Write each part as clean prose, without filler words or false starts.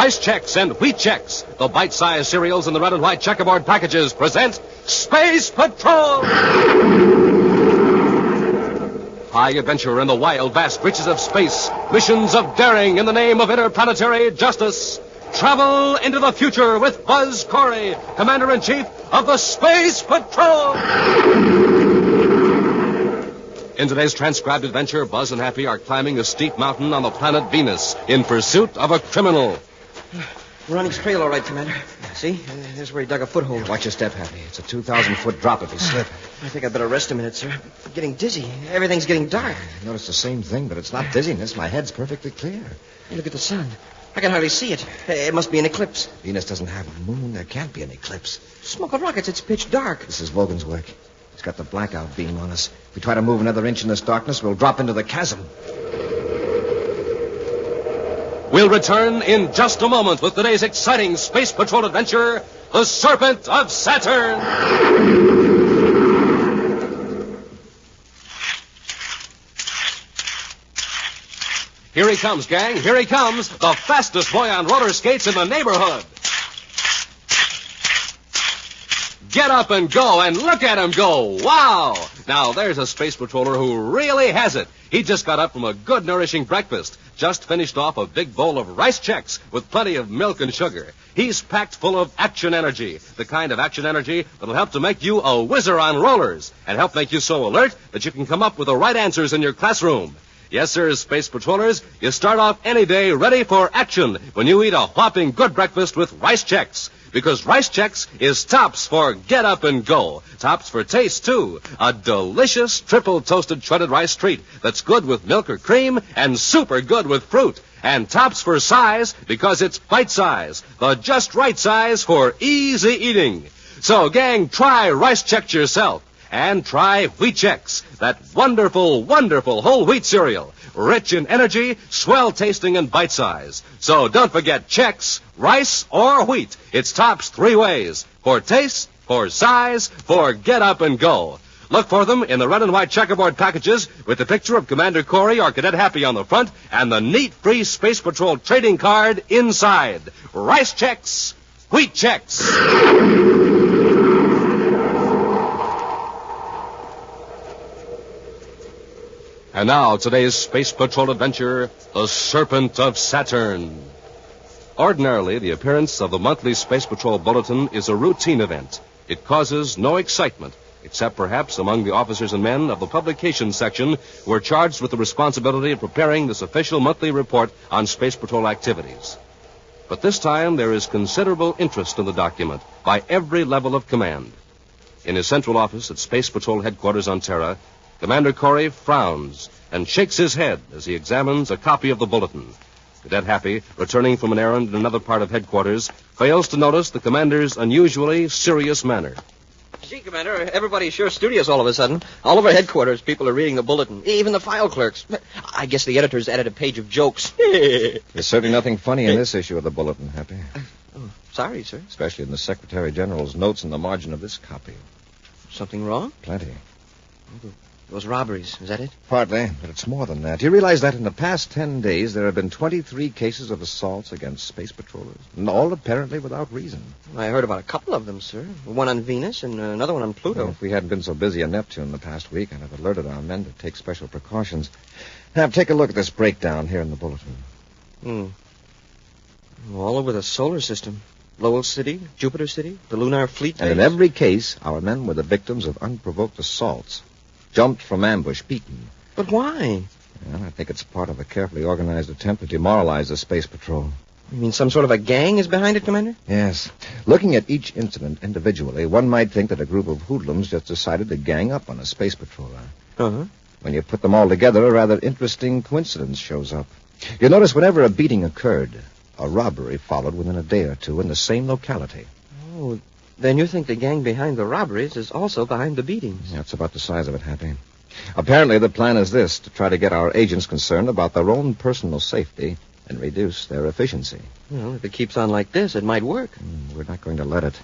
Rice Chex and Wheat Chex, the bite-sized cereals in the red and white checkerboard packages, present Space Patrol! High adventure in the wild, vast reaches of space. Missions of daring in the name of interplanetary justice. Travel into the future with Buzz Corey, Commander-in-Chief of the Space Patrol! In today's transcribed adventure, Buzz and Happy are climbing a steep mountain on the planet Venus in pursuit of a criminal. We're on his trail, all right, Commander. See? There's where he dug a foothold. Watch your step, Happy. It's a 2,000-foot drop if you slip. I think I'd better rest a minute, sir. I'm getting dizzy. Everything's getting dark. I noticed the same thing, but it's not dizziness. My head's perfectly clear. Hey, look at the sun. I can hardly see it. It must be an eclipse. Venus doesn't have a moon. There can't be an eclipse. Smoke of rockets. It's pitch dark. This is Vogan's work. He's got the blackout beam on us. If we try to move another inch in this darkness, we'll drop into the chasm. We'll return in just a moment with today's exciting Space Patrol adventure, the Serpent of Saturn. Here he comes, gang. Here he comes, the fastest boy on roller skates in the neighborhood. Get up and go, and look at him go. Wow! Now, there's a space patroller who really has it. He just got up from a good, nourishing breakfast. Just finished off a big bowl of Rice Chex with plenty of milk and sugar. He's packed full of action energy, the kind of action energy that'll help to make you a whizzer on rollers and help make you so alert that you can come up with the right answers in your classroom. Yes, sir, Space Patrollers, you start off any day ready for action when you eat a whopping good breakfast with Rice Chex. Because Rice Chex is tops for get up and go. Tops for taste, too. A delicious triple toasted shredded rice treat that's good with milk or cream and super good with fruit. And tops for size because it's bite size. The just right size for easy eating. So, gang, try Rice Chex yourself. And try Wheat Chex, that wonderful, wonderful whole wheat cereal. Rich in energy, swell tasting, and bite size. So don't forget Chex, rice, or wheat. It's tops three ways. For taste, for size, for get up and go. Look for them in the red and white checkerboard packages with the picture of Commander Corey or Cadet Happy on the front and the neat free Space Patrol trading card inside. Rice Chex, Wheat Chex. And now, today's Space Patrol adventure, the Serpent of Saturn. Ordinarily, the appearance of the monthly Space Patrol Bulletin is a routine event. It causes no excitement, except perhaps among the officers and men of the publications section who are charged with the responsibility of preparing this official monthly report on Space Patrol activities. But this time, there is considerable interest in the document by every level of command. In his central office at Space Patrol headquarters on Terra, Commander Corey frowns and shakes his head as he examines a copy of the bulletin. Cadet Happy, returning from an errand in another part of headquarters, fails to notice the commander's unusually serious manner. Gee, Commander, everybody's sure studious all of a sudden. All over headquarters, people are reading the bulletin, even the file clerks. I guess the editors added a page of jokes. There's certainly nothing funny in this issue of the bulletin, Happy. Oh, sorry, sir. Especially in the Secretary General's notes in the margin of this copy. Something wrong? Plenty. Those robberies, is that it? Partly, but it's more than that. Do you realize that in the past 10 days there have been 23 cases of assaults against space patrollers? And all apparently without reason. I heard about a couple of them, sir. One on Venus and another one on Pluto. Well, if we hadn't been so busy on Neptune the past week, I'd have alerted our men to take special precautions. Now, take a look at this breakdown here in the bulletin. All over the solar system. Lowell City, Jupiter City, the Lunar Fleet Base. And in every case, our men were the victims of unprovoked assaults. Jumped from ambush, beaten. But why? Well, I think it's part of a carefully organized attempt to demoralize the Space Patrol. You mean some sort of a gang is behind it, Commander? Yes. Looking at each incident individually, one might think that a group of hoodlums just decided to gang up on a space patroller. Uh-huh. When you put them all together, a rather interesting coincidence shows up. You notice whenever a beating occurred, a robbery followed within a day or two in the same locality. Oh, then you think the gang behind the robberies is also behind the beatings. That's about the size of it, Happy. Apparently, the plan is this, to try to get our agents concerned about their own personal safety and reduce their efficiency. Well, if it keeps on like this, it might work. We're not going to let it.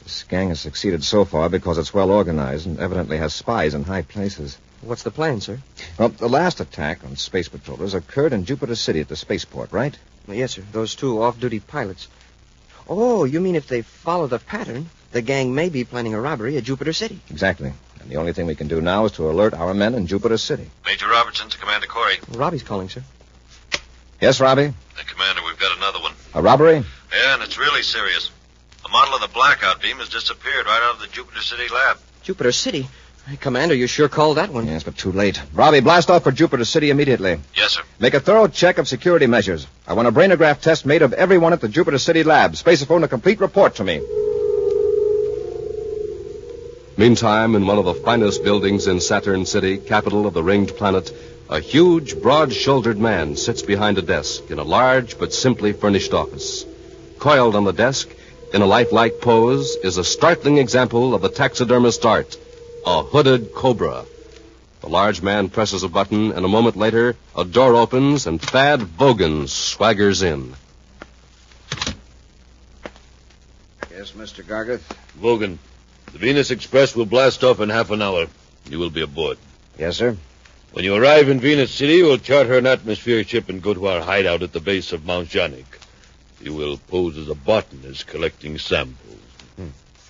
This gang has succeeded so far because it's well organized and evidently has spies in high places. What's the plan, sir? Well, the last attack on space patrollers occurred in Jupiter City at the spaceport, right? Yes, sir. Those two off-duty pilots. Oh, you mean if they follow the pattern, the gang may be planning a robbery at Jupiter City? Exactly. And the only thing we can do now is to alert our men in Jupiter City. Major Robertson to Commander Corey. Robbie's calling, sir. Yes, Robbie? Commander, we've got another one. A robbery? Yeah, and it's really serious. A model of the blackout beam has disappeared right out of the Jupiter City lab. Jupiter City? Hey, Commander, you sure called that one. Yes, but too late. Robbie, blast off for Jupiter City immediately. Yes, sir. Make a thorough check of security measures. I want a brainograph test made of everyone at the Jupiter City lab. Spaceophone a complete report to me. Meantime, in one of the finest buildings in Saturn City, capital of the ringed planet, a huge, broad-shouldered man sits behind a desk in a large but simply furnished office. Coiled on the desk, in a lifelike pose, is a startling example of the taxidermist art, a hooded cobra. The large man presses a button, and a moment later, a door opens, and Thad Vogan swaggers in. Yes, Mr. Gargath? Vogan, the Venus Express will blast off in half an hour. You will be aboard. Yes, sir. When you arrive in Venus City, we'll charter an atmosphere ship and go to our hideout at the base of Mount Janik. You will pose as a botanist collecting samples.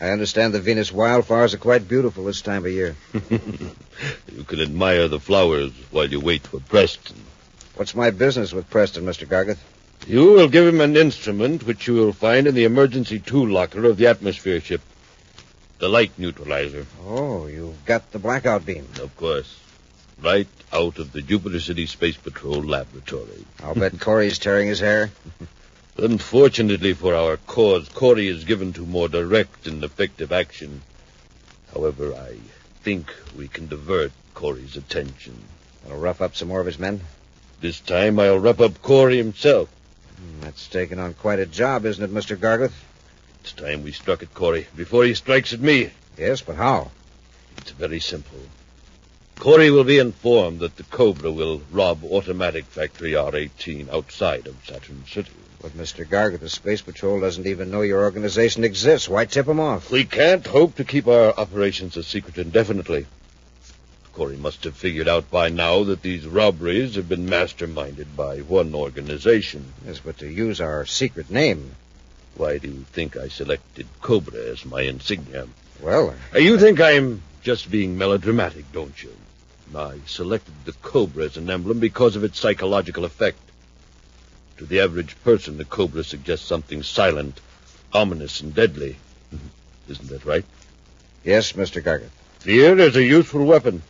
I understand the Venus wildflowers are quite beautiful this time of year. You can admire the flowers while you wait for Preston. What's my business with Preston, Mr. Gargath? You will give him an instrument which you will find in the emergency tool locker of the atmosphere ship. The light neutralizer. Oh, you've got the blackout beam. Of course. Right out of the Jupiter City Space Patrol laboratory. I'll bet Corey's tearing his hair. Unfortunately for our cause, Corey is given to more direct and effective action. However, I think we can divert Corey's attention. I'll rough up some more of his men. This time I'll rough up Corey himself. That's taking on quite a job, isn't it, Mr. Gargath? It's time we struck at Corey before he strikes at me. Yes, but how? It's very simple. Corey will be informed that the Cobra will rob automatic factory R18 outside of Saturn City. But, Mr. Gargath, the Space Patrol doesn't even know your organization exists. Why tip him off? We can't hope to keep our operations a secret indefinitely. Corey must have figured out by now that these robberies have been masterminded by one organization. Yes, but to use our secret name. Why do you think I selected Cobra as my insignia? Well, You think I'm just being melodramatic, don't you? I selected the Cobra as an emblem because of its psychological effect. To the average person, the Cobra suggests something silent, ominous, and deadly. Isn't that right? Yes, Mr. Gargath. Fear is a useful weapon.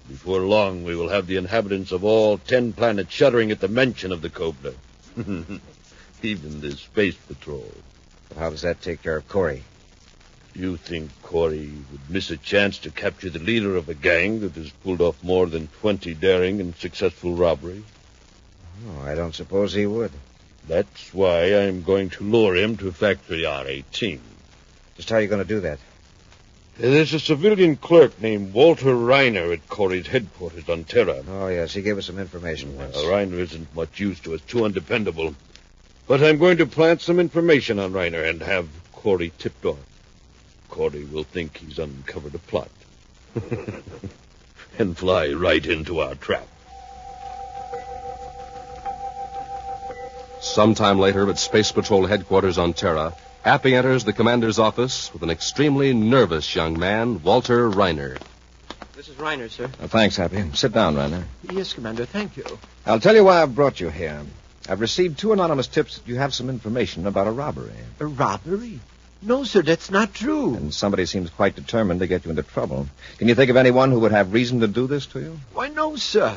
Before long, we will have the inhabitants of all 10 planets shuddering at the mention of the Cobra. Even the Space Patrol. But how does that take care of Corey? You think Corey would miss a chance to capture the leader of a gang that has pulled off more than 20 daring and successful robberies? Oh, I don't suppose he would. That's why I'm going to lure him to Factory R18. Just how are you going to do that? There's a civilian clerk named Walter Reiner at Corey's headquarters on Terra. Oh, yes, he gave us some information once. Reiner isn't much use to us, too undependable. But I'm going to plant some information on Reiner and have Corey tipped off. Corey will think he's uncovered a plot. And fly right into our trap. Sometime later, at Space Patrol headquarters on Terra, Appy enters the commander's office with an extremely nervous young man, Walter Reiner. This is Reiner, sir. Thanks, Happy. Sit down, Reiner. Yes, Commander, thank you. I'll tell you why I've brought you here. I've received 2 anonymous tips that you have some information about a robbery. A robbery? No, sir, that's not true. And somebody seems quite determined to get you into trouble. Can you think of anyone who would have reason to do this to you? Why, no, sir.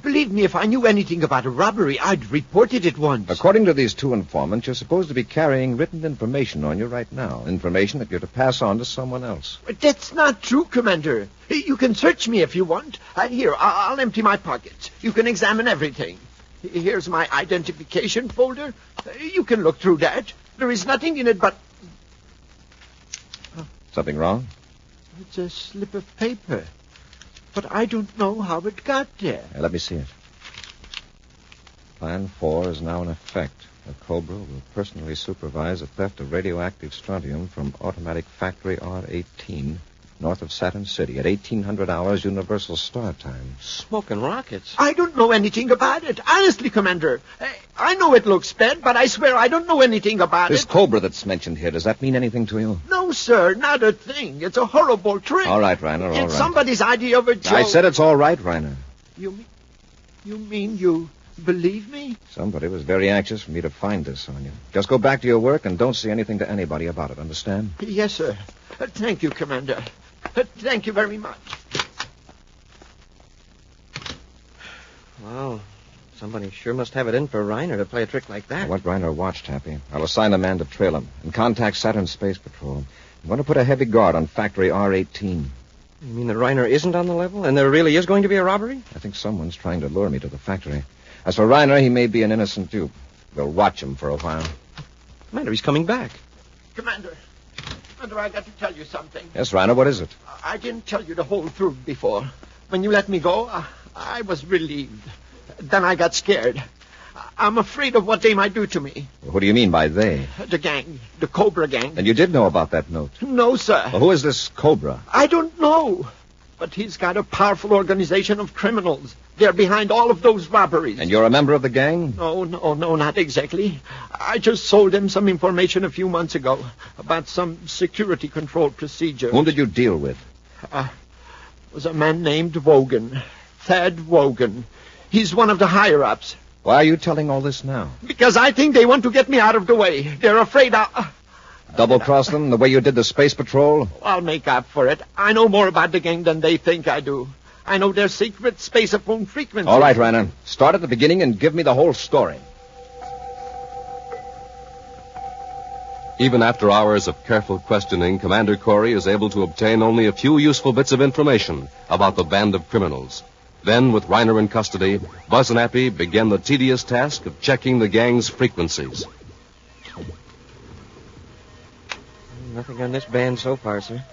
Believe me, if I knew anything about a robbery, I'd report it at once. According to these 2 informants, you're supposed to be carrying written information on you right now. Information that you're to pass on to someone else. But that's not true, Commander. You can search me if you want. Here, I'll empty my pockets. You can examine everything. Here's my identification folder. You can look through that. There is nothing in it but... Something wrong? It's a slip of paper. But I don't know how it got there. Let me see it. Plan 4 is now in effect. The Cobra will personally supervise the theft of radioactive strontium from automatic factory R18 north of Saturn City at 1800 hours Universal Star Time. Smoking rockets. I don't know anything about it. Honestly, Commander. I know it looks bad, but I swear I don't know anything about This it. cobra that's mentioned here, does that mean anything to you? No, sir, not a thing. It's a horrible trick. All right, Reiner, all It's right. somebody's idea of a joke. I said it's all right, Reiner. You mean you believe me? Somebody was very anxious for me to find this on you. Just go back to your work and don't say anything to anybody about it, understand? Yes, sir. Thank you, Commander. Thank you very much. Wow. Somebody sure must have it in for Reiner to play a trick like that. I want Reiner watched, Happy. I'll assign a man to trail him and contact Saturn Space Patrol. I'm going to put a heavy guard on Factory R18. You mean that Reiner isn't on the level, and there really is going to be a robbery? I think someone's trying to lure me to the factory. As for Reiner, he may be an innocent dupe. We'll watch him for a while. Commander, he's coming back. Commander, I got to tell you something. Yes, Reiner, what is it? I didn't tell you the whole truth before. When you let me go, I was relieved. Then I got scared. I'm afraid of what they might do to me. What do you mean by they? The gang, the Cobra gang. And you did know about that note? No, sir. Well, who is this Cobra? I don't know. But he's got a powerful organization of criminals. They're behind all of those robberies. And you're a member of the gang? No, not exactly. I just sold him some information a few months ago about some security control procedure. Whom did you deal with? Was a man named Wogan. Thad Wogan. He's one of the higher-ups. Why are you telling all this now? Because I think they want to get me out of the way. They're afraid Double-cross them the way you did the Space Patrol? I'll make up for it. I know more about the gang than they think I do. I know their secret space-phone frequency. All right, Reiner. Start at the beginning and give me the whole story. Even after hours of careful questioning, Commander Corey is able to obtain only a few useful bits of information about the band of criminals. Then, with Reiner in custody, Buzz and Appy begin the tedious task of checking the gang's frequencies. Nothing on this band so far, sir.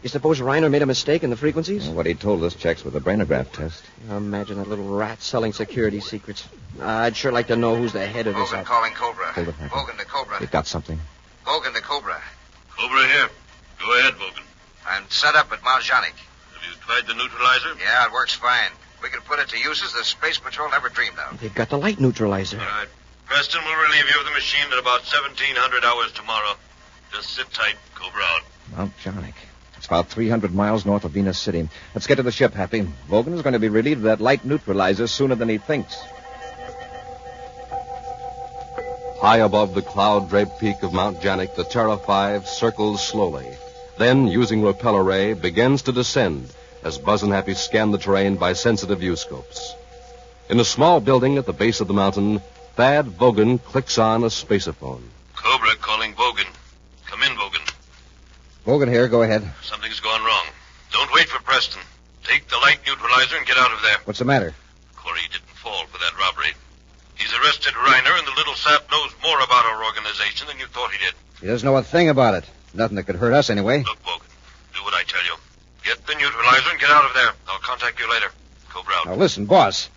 You suppose Reiner made a mistake in the frequencies? Well, what he told us checks with the brainograph test. Imagine that little rat selling security secrets. I'd sure like to know who's the head of this Vogan outfit. calling Cobra. Hold it, Happy. Vogan to Cobra. We've got something. Vogan to Cobra. Cobra here. Go ahead, Vogan. I'm set up at Mount Janik. Have you tried the neutralizer? Yeah, it works fine. We can put it to uses the Space Patrol never dreamed of. They've got the light neutralizer. All right. Preston will relieve you of the machine at about 1700 hours tomorrow. Just sit tight. Cobra out. Mount Janik. It's about 300 miles north of Venus City. Let's get to the ship, Happy. Vogan is going to be relieved of that light neutralizer sooner than he thinks. High above the cloud-draped peak of Mount Janik, the Terra 5 circles slowly. Then, using repel array, begins to descend as Buzz and Happy scan the terrain by sensitive viewscopes. In a small building at the base of the mountain, Thad Vogan clicks on a spaceophone. Cobra calling Vogan. Come in, Vogan. Vogan here. Go ahead. Something's gone wrong. Don't wait for Preston. Take the light neutralizer and get out of there. What's the matter? Corey didn't fall for that robbery. He's arrested Reiner, and the little sap knows more about our organization than you thought he did. He doesn't know a thing about it. Nothing that could hurt us anyway. Look, Vogan, do what I tell you. Get the neutralizer and get out of there. I'll contact you later. Cobra out. Now, listen, boss.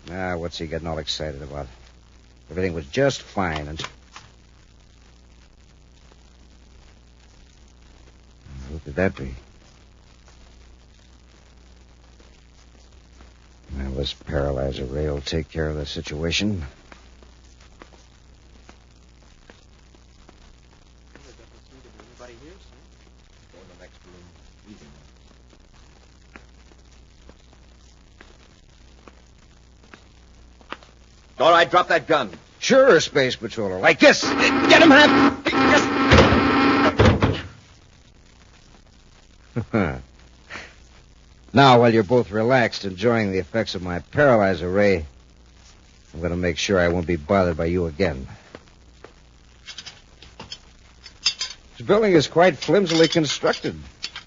What's he getting all excited about? Everything was just fine and... Who could that be? Well, this paralyzer ray will take care of the situation. All right, drop that gun. Sure, Space Patroller. Like this. Get him, Hap! Now, while you're both relaxed, enjoying the effects of my paralyzer ray, I'm going to make sure I won't be bothered by you again. This building is quite flimsily constructed.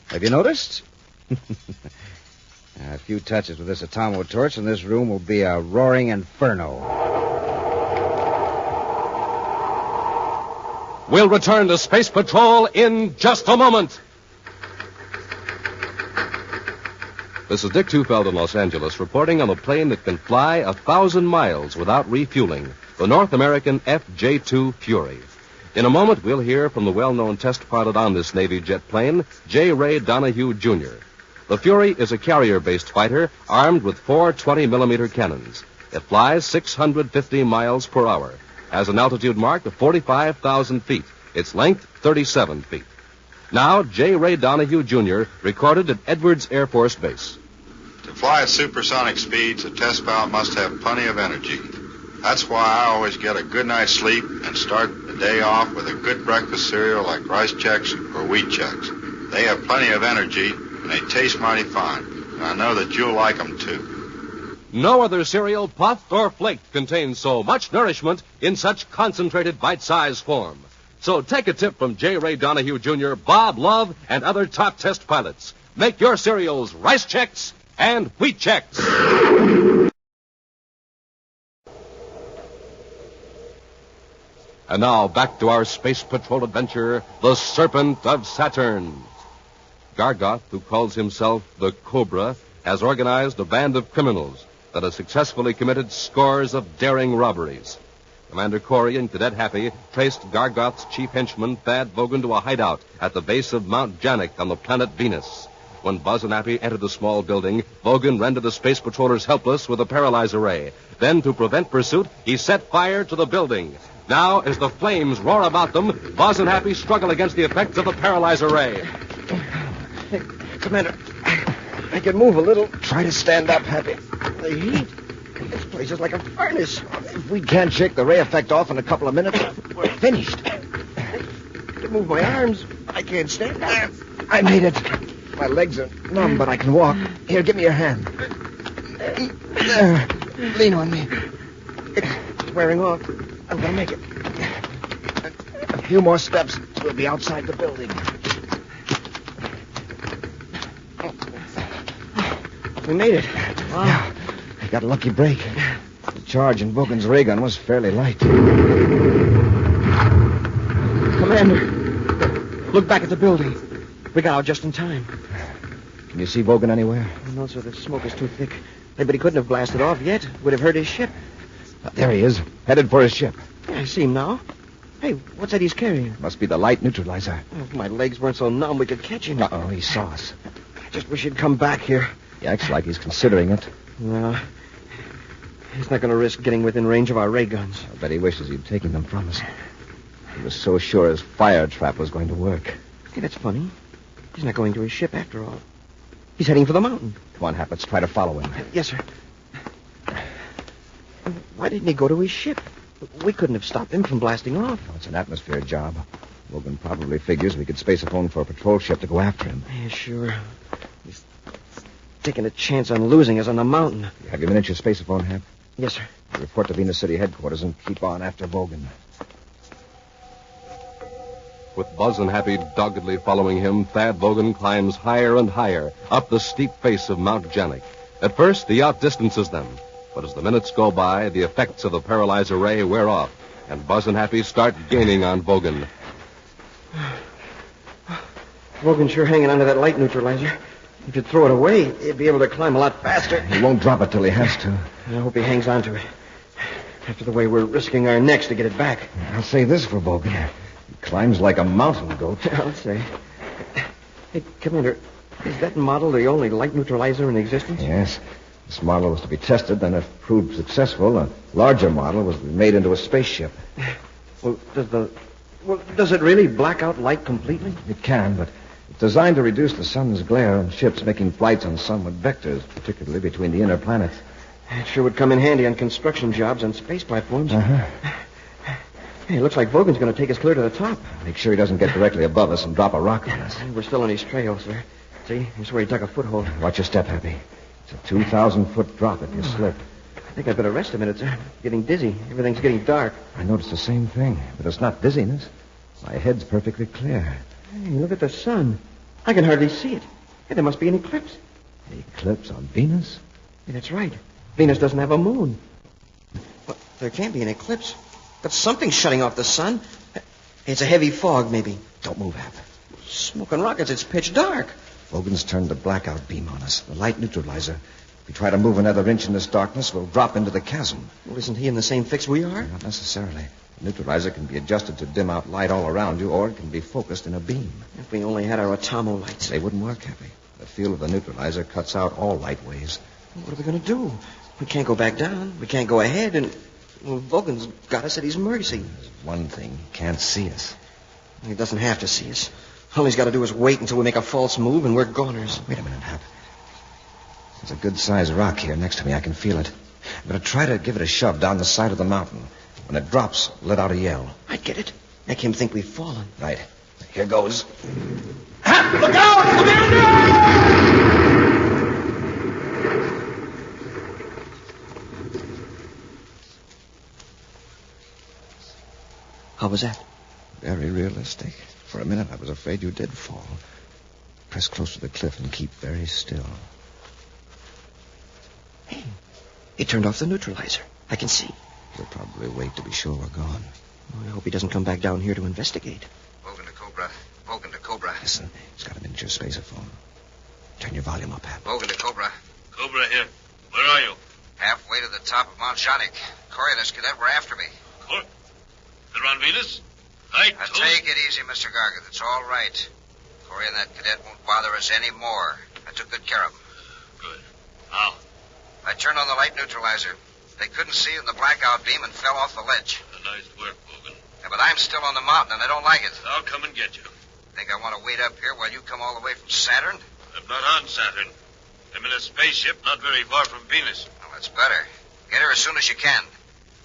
Have you noticed? A few touches with this atomo torch, and this room will be a roaring inferno. We'll return to Space Patrol in just a moment. This is Dick Tufeld in Los Angeles reporting on a plane that can fly 1,000 miles without refueling, the North American FJ-2 Fury. In a moment, we'll hear from the well-known test pilot on this Navy jet plane, J. Ray Donahue, Jr. The Fury is a carrier-based fighter armed with 4 20-millimeter cannons. It flies 650 miles per hour, has an altitude mark of 45,000 feet, its length 37 feet. Now, J. Ray Donahue, Jr. recorded at Edwards Air Force Base. To fly at supersonic speeds, a test pilot must have plenty of energy. That's why I always get a good night's sleep and start the day off with a good breakfast cereal like Rice Chex or Wheat Chex. They have plenty of energy, and they taste mighty fine. And I know that you'll like them, too. No other cereal, puffed or flaked, contains so much nourishment in such concentrated bite-sized form. So take a tip from J. Ray Donahue, Jr., Bob Love, and other top test pilots. Make your cereals Rice Chex and Wheat Chex. And now, back to our space patrol adventure, the Serpent of Saturn. Gargoth, who calls himself the Cobra, has organized a band of criminals that has successfully committed scores of daring robberies. Commander Corey and Cadet Happy traced Gargoth's chief henchman, Thad Vogan, to a hideout at the base of Mount Janik on the planet Venus. When Buzz and Happy entered the small building, Vogan rendered the space patrollers helpless with a paralyzer ray. Then, to prevent pursuit, he set fire to the building. Now, as the flames roar about them, Buzz and Happy struggle against the effects of the paralyzer ray. Hey, Commander, I can move a little. Try to stand up, Happy. The heat. This place is like a furnace. If we can't shake the ray effect off in a couple of minutes, we're finished. I can move my arms. I can't stand up. I made it. My legs are numb, but I can walk. Here, give me your hand. There. Lean on me. It's wearing off. I'm going to make it. A few more steps. We'll be outside the building. We made it. Wow. Yeah, I got a lucky break. The charge in Vogan's ray gun was fairly light. Commander, look back at the building. We got out just in time. Can you see Vogan anywhere? No, sir, the smoke is too thick. But he couldn't have blasted off yet. Would have hurt his ship. There he is, headed for his ship. Yeah, I see him now. Hey, what's that he's carrying? Must be the light neutralizer. Oh, if my legs weren't so numb, we could catch him. Uh-oh, he saw us. I just wish he'd come back here. He acts like he's considering it. No. He's not going to risk getting within range of our ray guns. I bet he wishes he'd taken them from us. He was so sure his fire trap was going to work. Hey, that's funny. He's not going to his ship after all. He's heading for the mountain. Come on, Hap, let's try to follow him. Yes, sir. Why didn't he go to his ship? We couldn't have stopped him from blasting off. Oh, it's an atmosphere job. Logan probably figures we could space a phone for a patrol ship to go after him. Yeah, sure. He's taking a chance on losing us on the mountain. You have your miniature spaceophone, Hap? Yes, sir. Report to Venus City headquarters and keep on after Vogan. With Buzz and Happy doggedly following him, Thad Vogan climbs higher and higher up the steep face of Mount Janik. At first, he outdistances them. But as the minutes go by, the effects of the paralyzer ray wear off, and Buzz and Happy start gaining on Vogan. Vogan's sure hanging onto that light neutralizer. If you'd throw it away, he'd be able to climb a lot faster. He won't drop it till he has to. I hope he hangs on to it. After the way we're risking our necks to get it back. I'll say this for Vogan. He climbs like a mountain goat. I'll say. Hey, Commander, is that model the only light neutralizer in existence? Yes. This model was to be tested, then if proved successful, a larger model was to be made into a spaceship. Well, does it really black out light completely? It can, but it's designed to reduce the sun's glare on ships making flights on sunward vectors, particularly between the inner planets. It sure would come in handy on construction jobs on space platforms. Uh-huh. Hey, it looks like Vogan's going to take us clear to the top. Make sure he doesn't get directly above us and drop a rock on us. We're still on his trail, sir. See, here's where he dug a foothold. Watch your step, Happy. It's a 2,000-foot drop if you slip. I think I'd better rest a minute, sir. Getting dizzy. Everything's getting dark. I noticed the same thing, but it's not dizziness. My head's perfectly clear. Hey, look at the sun. I can hardly see it. Hey, there must be an eclipse. Eclipse on Venus? Hey, that's right. Venus doesn't have a moon. But there can't be an eclipse. But something's shutting off the sun. It's a heavy fog, maybe. Don't move, Hap. Smoking rockets. It's pitch dark. Vogan's turned the blackout beam on us, the light neutralizer. If we try to move another inch in this darkness, we'll drop into the chasm. Well, isn't he in the same fix we are? Not necessarily. The neutralizer can be adjusted to dim out light all around you, or it can be focused in a beam. If we only had our atomo lights. They wouldn't work, Happy. The field of the neutralizer cuts out all light waves. What are we going to do? We can't go back down. We can't go ahead, and... Well, Vogan's got us at his mercy. There's one thing. He can't see us. He doesn't have to see us. All he's got to do is wait until we make a false move, and we're goners. Wait a minute, Hap. There's a good-sized rock here next to me. I can feel it. I'm going to try to give it a shove down the side of the mountain. When it drops, let out a yell. I get it. Make him think we've fallen. Right. Here goes. Hap, look out! Commander! How was that? Very realistic. For a minute, I was afraid you did fall. Press close to the cliff and keep very still. Hey, he turned off the neutralizer. I can see. He'll probably wait to be sure we're gone. I hope he doesn't come back down here to investigate. Vogan to Cobra. Vogan to Cobra. Listen, he's got a miniature spacerphone. Turn your volume up, Hap. Vogan to Cobra. Cobra here. Where are you? Halfway to the top of Mount Janik. Corey and his cadet were after me. They're on Venus? Now take it easy, Mr. Gargeth. It's all right. Corey and that cadet won't bother us anymore. I took good care of them. Good. How? I turned on the light neutralizer. They couldn't see in the blackout beam and fell off the ledge. Nice work, Vogan. Yeah, but I'm still on the mountain, and I don't like it. I'll come and get you. Think I want to wait up here while you come all the way from Saturn? I'm not on Saturn. I'm in a spaceship not very far from Venus. Well, that's better. Get her as soon as you can.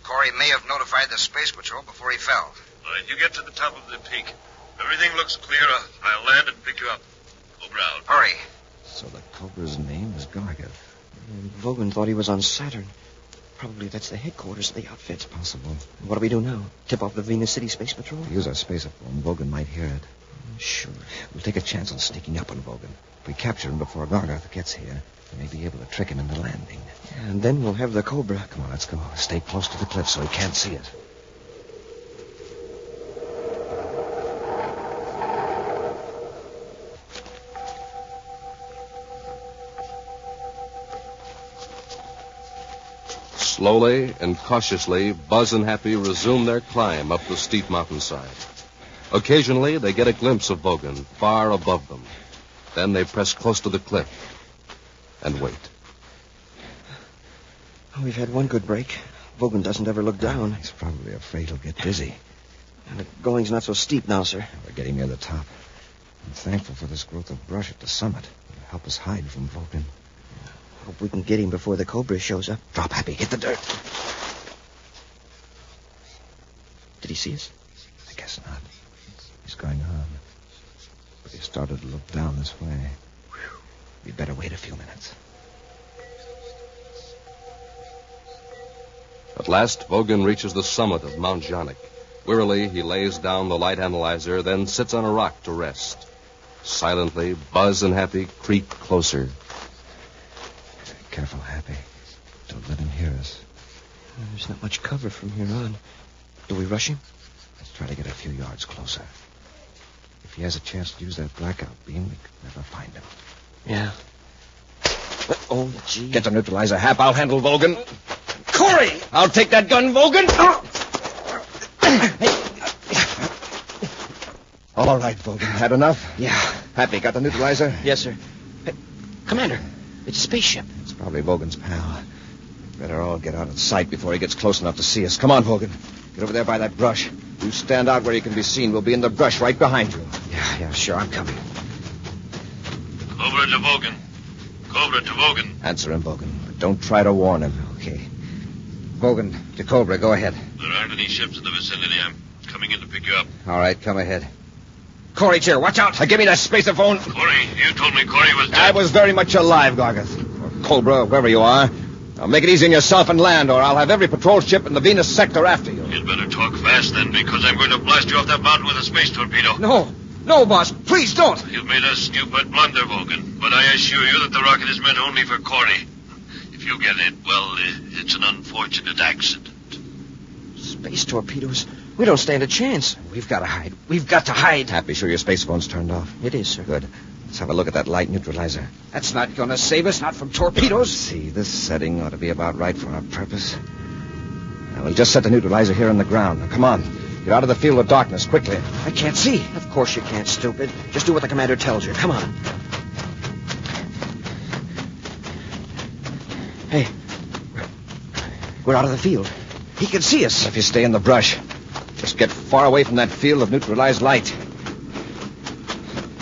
Corey may have notified the Space Patrol before he fell. All right, you get to the top of the peak. Everything looks clear. I'll land and pick you up. Cobra out. Hurry. So the Cobra's name is Gargeth. Vogan thought he was on Saturn. Probably that's the headquarters of the outfit. It's possible. What do we do now? Tip off the Venus City Space Patrol? If we use our spacerphone, Vogan might hear it. Sure. We'll take a chance on sneaking up on Vogan. If we capture him before Gargeth gets here, we may be able to trick him into landing. And then we'll have the Cobra. Come on, let's go. Stay close to the cliff so he can't see it. Slowly and cautiously, Buzz and Happy resume their climb up the steep mountainside. Occasionally, they get a glimpse of Vogan far above them. Then they press close to the cliff and wait. We've had one good break. Vogan doesn't ever look down. He's probably afraid he'll get dizzy. And the going's not so steep now, sir. We're getting near the top. I'm thankful for this growth of brush at the summit. It'll help us hide from Vogan. Hope we can get him before the Cobra shows up. Drop, Happy. Hit the dirt. Did he see us? I guess not. He's going on. But he started to look down this way. We'd better wait a few minutes. At last, Vogan reaches the summit of Mount Janik. Wearily, he lays down the light analyzer, then sits on a rock to rest. Silently, Buzz and Happy creep closer. Careful, Happy. Don't let him hear us. There's not much cover from here on. Do we rush him? Let's try to get a few yards closer. If he has a chance to use that blackout beam, we could never find him. Yeah. Oh, gee. Get the neutralizer, Hap. I'll handle Vogan. Corey! I'll take that gun, Vogan. All right, Vogan. Had enough? Yeah. Happy, got the neutralizer? Yes, sir. Hey, Commander, it's a spaceship. It's probably Vogan's pal. Better all get out of sight before he gets close enough to see us. Come on, Vogan. Get over there by that brush. You stand out where you can be seen. We'll be in the brush right behind you. Yeah, sure. I'm coming. Cobra to Vogan. Cobra to Vogan. Answer him, Vogan. But don't try to warn him. Okay. Vogan, to Cobra. Go ahead. There aren't any ships in the vicinity. I'm coming in to pick you up. All right, come ahead. Corey's here. Watch out. Give me that spacerphone. Corey, you told me Corey was dead. I was very much alive, Gargeth. Or Cobra, wherever you are. Now make it easy on yourself and land, or I'll have every patrol ship in the Venus sector after you. You'd better talk fast, then, because I'm going to blast you off that mountain with a space torpedo. No, boss. Please don't. You've made a stupid blunder, Vogan, but I assure you that the rocket is meant only for Corey. If you get it, well, it's an unfortunate accident. Space torpedoes? We don't stand a chance. We've got to hide. We've got to hide. Happy sure your spacephone's turned off? It is, sir. Good. Let's have a look at that light neutralizer. That's not going to save us, not from torpedoes. See, this setting ought to be about right for our purpose. We'll just set the neutralizer here on the ground. Now, come on. Get out of the field of darkness, quickly. I can't see. Of course you can't, stupid. Just do what the commander tells you. Come on. Hey, we're out of the field. He can see us. If you stay in the brush, just get far away from that field of neutralized light.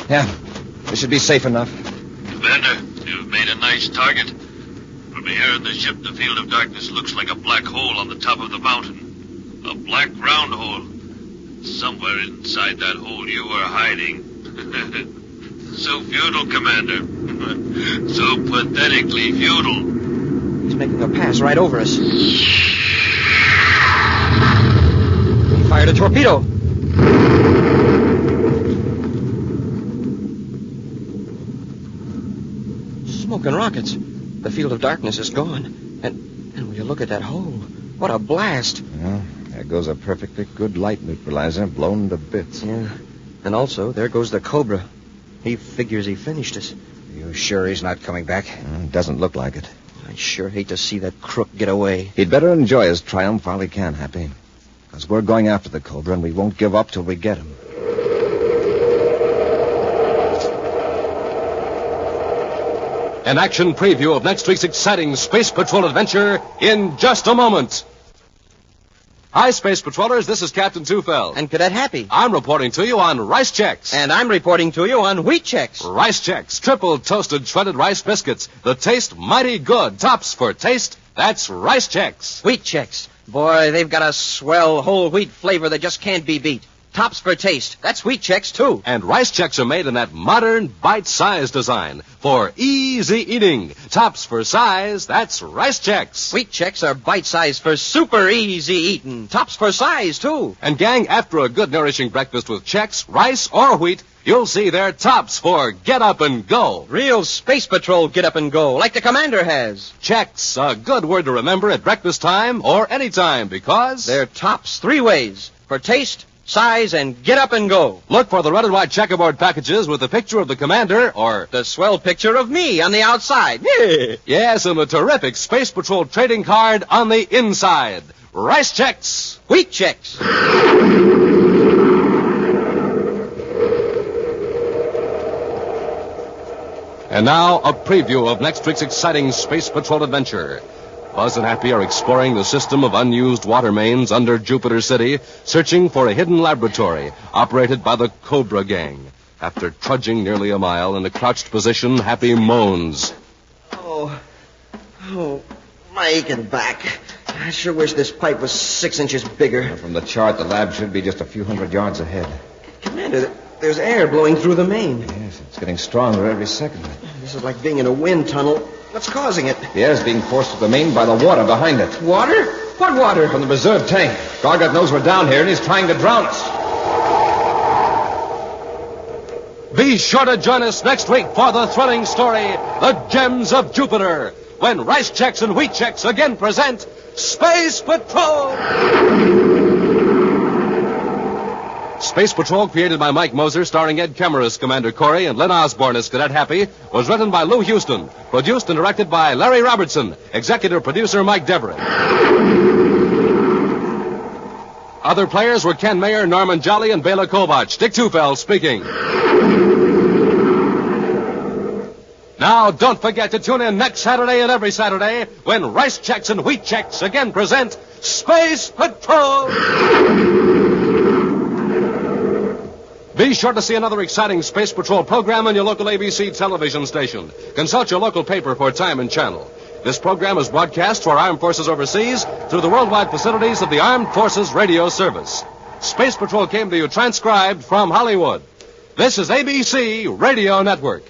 Yeah, this should be safe enough. Commander, you've made a nice target. From here in the ship, the field of darkness looks like a black hole on the top of the mountain. A black round hole. Somewhere inside that hole you were hiding. So futile, Commander. So pathetically futile. He's making a pass right over us. He fired a torpedo. Smoke and rockets. The field of darkness is gone. And when you look at that hole, what a blast. Well, there goes a perfectly good light neutralizer blown to bits. Yeah. And also, there goes the Cobra. He figures he finished us. You sure he's not coming back? Doesn't look like it. I sure hate to see that crook get away. He'd better enjoy his triumph while he can, Happy. Because we're going after the Cobra, and we won't give up till we get him. An action preview of next week's exciting Space Patrol adventure in just a moment. Hi, Space Patrollers. This is Captain Tufeld. And Cadet Happy. I'm reporting to you on Rice Chex. And I'm reporting to you on Wheat Chex. Rice Chex, triple toasted shredded rice biscuits. The taste mighty good. Tops for taste. That's Rice Chex. Wheat Chex. Boy, they've got a swell whole wheat flavor that just can't be beat. Tops for taste. That's Wheat Chex, too. And Rice Chex are made in that modern, bite-sized design for easy eating. Tops for size. That's Rice Chex. Wheat Chex are bite-sized for super easy eating. Tops for size, too. And, gang, after a good, nourishing breakfast with Chex, rice, or wheat, you'll see they're tops for get up and go. Real Space Patrol get up and go, like the commander has. Chex, a good word to remember at breakfast time or any time, because they're tops 3 ways: for taste, size, and get up and go. Look for the red and white checkerboard packages with the picture of the commander or the swell picture of me on the outside. Yes, and the terrific Space Patrol trading card on the inside. Rice Chex. Wheat Chex. And now, a preview of next week's exciting Space Patrol adventure. Buzz and Happy are exploring the system of unused water mains under Jupiter City, searching for a hidden laboratory operated by the Cobra Gang. After trudging nearly a mile in a crouched position, Happy moans. Oh, my aching back. I sure wish this pipe was 6 inches bigger. From the chart, the lab should be just a few hundred yards ahead. Commander, there's air blowing through the main. Yes, it's getting stronger every second. This is like being in a wind tunnel. What's causing it? The air's being forced to the main by the water behind it. Water? What water? From the reserve tank. Gargot knows we're down here, and he's trying to drown us. Be sure to join us next week for the thrilling story, The Gems of Jupiter, when Rice Chex and Wheat Chex again present Space Patrol! Space Patrol, created by Mike Moser, starring Ed Kemmer as Commander Corey and Len Osborne as Cadet Happy, was written by Lou Houston, produced and directed by Larry Robertson, executive producer Mike Deverett. Other players were Ken Mayer, Norman Jolly, and Bela Kovach. Dick Tufeld speaking. Now, don't forget to tune in next Saturday and every Saturday when Rice Chex and Wheat Chex again present Space Patrol! Be sure to see another exciting Space Patrol program on your local ABC television station. Consult your local paper for time and channel. This program is broadcast to our armed forces overseas through the worldwide facilities of the Armed Forces Radio Service. Space Patrol came to you transcribed from Hollywood. This is ABC Radio Network.